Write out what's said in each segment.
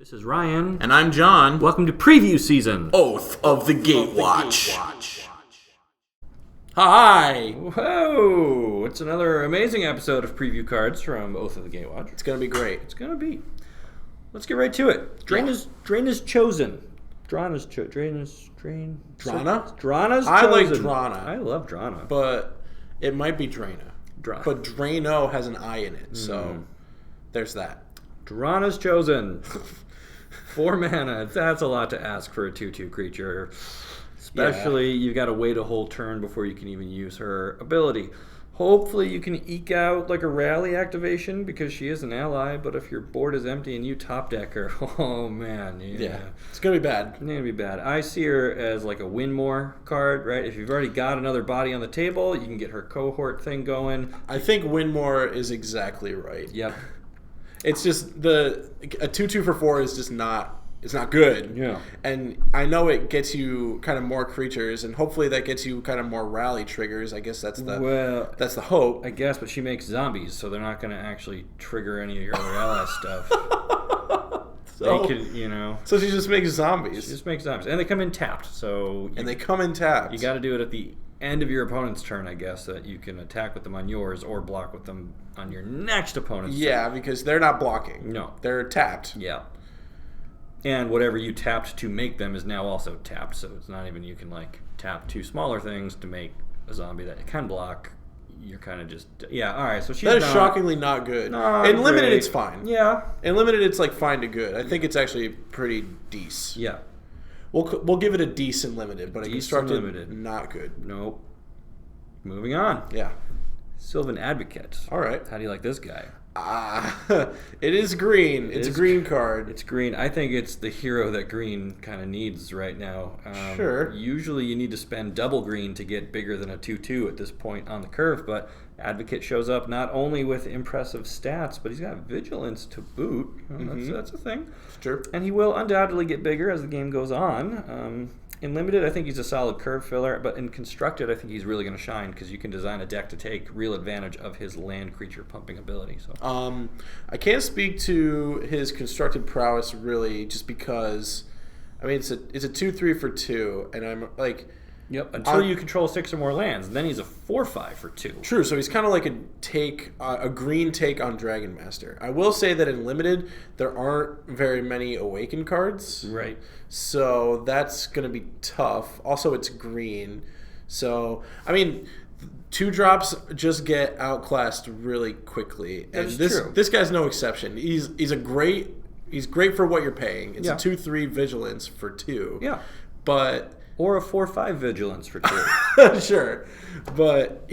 This is Ryan. And I'm John. Welcome to preview season. Oath of the Gatewatch. Hi! Whoa! It's another amazing episode of preview cards from Oath of the Gatewatch. It's going to be great. It's going to be. Let's get right to it. Drana's chosen. Drana's chosen. Drana? Drana's chosen. I like Drana. I love Drana. But it might be Drana. But Drano has an I in it, so there's that. Drana's chosen. 4 mana. That's a lot to ask for a 2/2 creature. Especially, you've got to wait a whole turn before you can even use her ability. Hopefully you can eke out like a rally activation because she is an ally, but if your board is empty and you top deck her, oh man. Yeah. It's going to be bad. It's going to be bad. I see her as like a win more card, right? If you've already got another body on the table, you can get her cohort thing going. I think win more is exactly right. Yep. It's just a 2/2 for 4 is just not. It's not good. Yeah. And I know it gets you kind of more creatures, and hopefully that gets you kind of more rally triggers. I guess that's the hope. I guess, but she makes zombies, so they're not going to actually trigger any of your other ally stuff. So, they could, So she just makes zombies. She just makes zombies. And they come in tapped, so... they come in tapped. You got to do it at the end of your opponent's turn, I guess, so that you can attack with them on yours or block with them on your next opponent's turn. Yeah, because they're not blocking. No. They're tapped. Yeah. And whatever you tapped to make them is now also tapped, so it's not even you can tap 2 smaller things to make a zombie that can block. You're kind of just all right. So she's that is shockingly not good. In limited, it's fine. Yeah. In limited, it's fine to good. I think it's actually pretty decent. Yeah. We'll give it a decent limited, but a constructed limited, not good. Nope. Moving on. Yeah. Sylvan Advocate. All right. How do you like this guy? It is green. It's a green card. It's green. I think it's the hero that green kind of needs right now. Sure. Usually you need to spend double green to get bigger than a 2/2 at this point on the curve, but Advocate shows up not only with impressive stats, but he's got vigilance to boot. That's a thing. It's true. And he will undoubtedly get bigger as the game goes on. In limited, I think he's a solid curve filler, but in constructed, I think he's really going to shine because you can design a deck to take real advantage of his land creature pumping ability. So, I can't speak to his constructed prowess really, just because, it's a 2/3 for 2, and I'm like. Yep. Until you control 6 or more lands, and then he's a 4/5 for 2. True. So he's kind of like a green take on Dragon Master. I will say that in limited, there aren't very many Awaken cards. Right. So that's going to be tough. Also, it's green. So 2 drops just get outclassed really quickly, and this guy's no exception. He's great for what you're paying. It's a 2/3 vigilance for 2. Yeah. But. Or a 4/5 vigilance for 2. Sure. But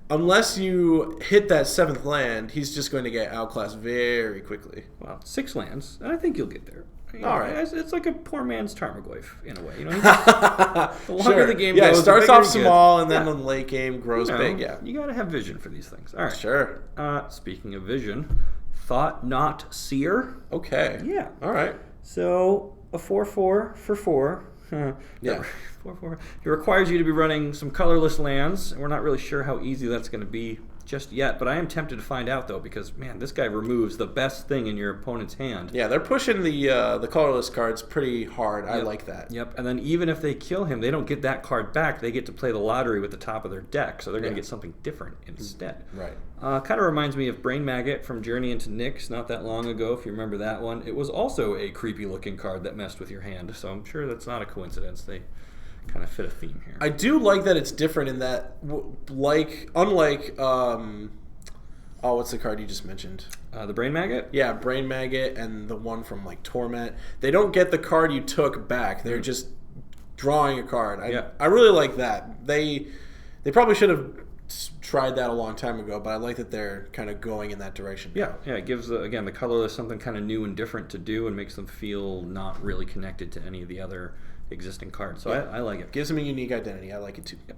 unless you hit that 7th land, he's just going to get outclassed very quickly. Well, 6 lands, and I think you'll get there. All right. It's like a poor man's Tarmogoyf, in a way. The longer the game goes, it starts the off bigger small, and then the late game grows big. Yeah. You got to have vision for these things. All right. Sure. Speaking of vision, Thought Not Seer. Okay. Yeah. All right. So, a 4/4 for 4. Yeah. 4/4. It requires you to be running some colorless lands, and we're not really sure how easy that's going to be just yet, but I am tempted to find out, though, because, man, this guy removes the best thing in your opponent's hand. Yeah, they're pushing the colorless cards pretty hard. I like that. Yep, and then even if they kill him, they don't get that card back. They get to play the lottery with the top of their deck, so they're going to get something different instead. Right. Kind of reminds me of Brain Maggot from Journey into Nyx not that long ago, if you remember that one. It was also a creepy-looking card that messed with your hand, so I'm sure that's not a coincidence. They kind of fit a theme here. I do like that it's different in that, unlike, what's the card you just mentioned? The Brain Maggot? Yeah, Brain Maggot and the one from, Torment. They don't get the card you took back. They're just drawing a card. I really like that. They probably should have tried that a long time ago, but I like that they're kind of going in that direction. Yeah, it gives, the colorless something kind of new and different to do and makes them feel not really connected to any of the other existing cards. So I like it. Gives them a unique identity. I like it too. Yep.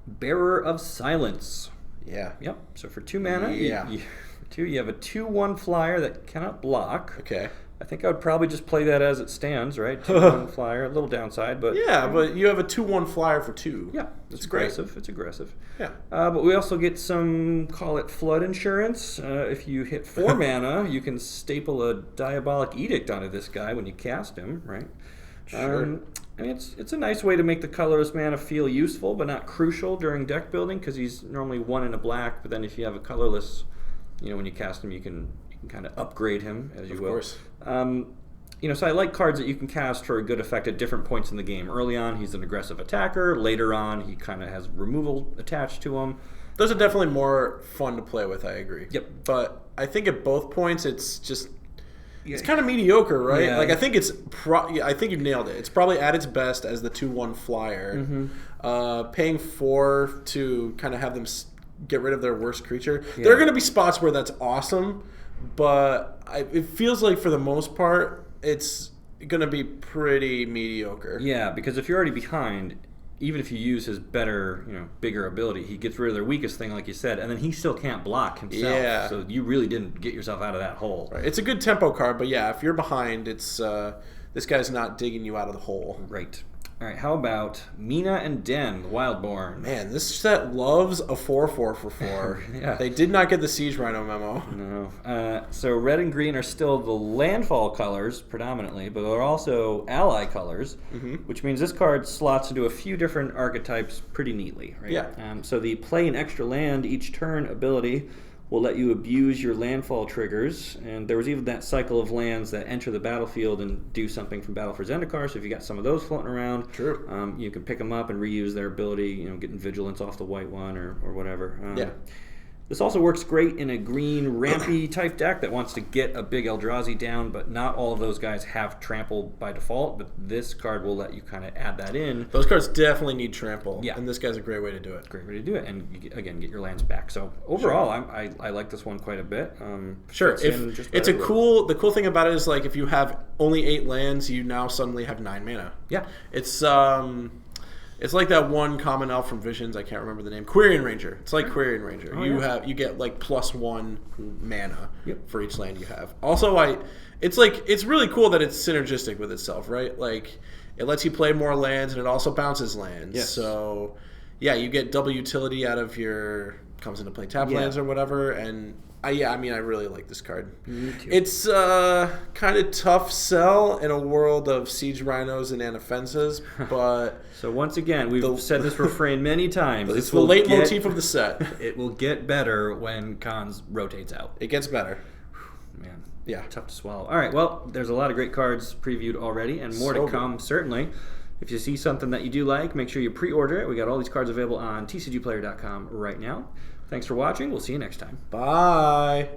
Bearer of Silence. Yeah. Yep. So for 2 mana, you have a 2/1 flyer that cannot block. Okay. I think I would probably just play that as it stands, right? 2/1 flyer, a little downside, but yeah, but you have a 2/1 flyer for 2. Yeah, it's aggressive. Great. It's aggressive. Yeah, but we also get some, call it flood insurance. If you hit 4 mana, you can staple a Diabolic Edict onto this guy when you cast him, right? Sure. I mean, it's a nice way to make the colorless mana feel useful, but not crucial during deck building because he's normally 1 and a black. But then if you have a colorless, when you cast him, you can kind of upgrade him as you will. Of course. So I like cards that you can cast for a good effect at different points in the game. Early on, he's an aggressive attacker. Later on, he kind of has removal attached to him. Those are definitely more fun to play with, I agree. Yep. But I think at both points, it's just... It's kind of mediocre, right? Yeah. Like, I think I think you nailed it. It's probably at its best as the 2/1 flyer. Mm-hmm. Paying 4 to kind of have them get rid of their worst creature. Yeah. There are going to be spots where that's awesome, but it feels like for the most part, it's going to be pretty mediocre. Yeah, because if you're already behind, even if you use his better, bigger ability, he gets rid of their weakest thing, like you said, and then he still can't block himself. Yeah. So you really didn't get yourself out of that hole. Right. It's a good tempo card, but yeah, if you're behind, it's this guy's not digging you out of the hole. Right. All right, how about Mina and Den, the Wildborn? Man, this set loves a 4/4 for 4. Yeah. They did not get the Siege Rhino memo. No. So red and green are still the landfall colors predominantly, but they're also ally colors, which means this card slots into a few different archetypes pretty neatly. Right? Yeah. So the play an extra land each turn ability will let you abuse your landfall triggers, and there was even that cycle of lands that enter the battlefield and do something from Battle for Zendikar, so if you got some of those floating around, true. You can pick them up and reuse their ability, getting Vigilance off the white one or whatever. Yeah. This also works great in a green rampy type deck that wants to get a big Eldrazi down, but not all of those guys have trample by default, but this card will let you kind of add that in. Those cards definitely need trample, yeah. And this guy's a great way to do it. Great way to do it, and again, get your lands back. So overall, I like this one quite a bit. Sure, it's a cool. The cool thing about it is like if you have only 8 lands, you now suddenly have 9 mana. Yeah, it's like that one common elf from Visions. I can't remember the name. Quirion Ranger. It's like Quirion Ranger. You get like +1 mana for each land you have. Also, it's really cool that it's synergistic with itself, right? Like it lets you play more lands and it also bounces lands. Yes. So yeah, you get double utility out of your comes into play tap lands or whatever. And I really like this card. Me too. It's kind of tough sell in a world of Siege Rhinos and Anafensas, but... So once again, we've said this refrain many times. It's the leitmotif of the set. It will get better when Khans rotates out. It gets better. Man, yeah, tough to swallow. All right, well, there's a lot of great cards previewed already, and more to come, certainly. If you see something that you do like, make sure you pre-order it. We got all these cards available on TCGplayer.com right now. Thanks for watching. We'll see you next time. Bye.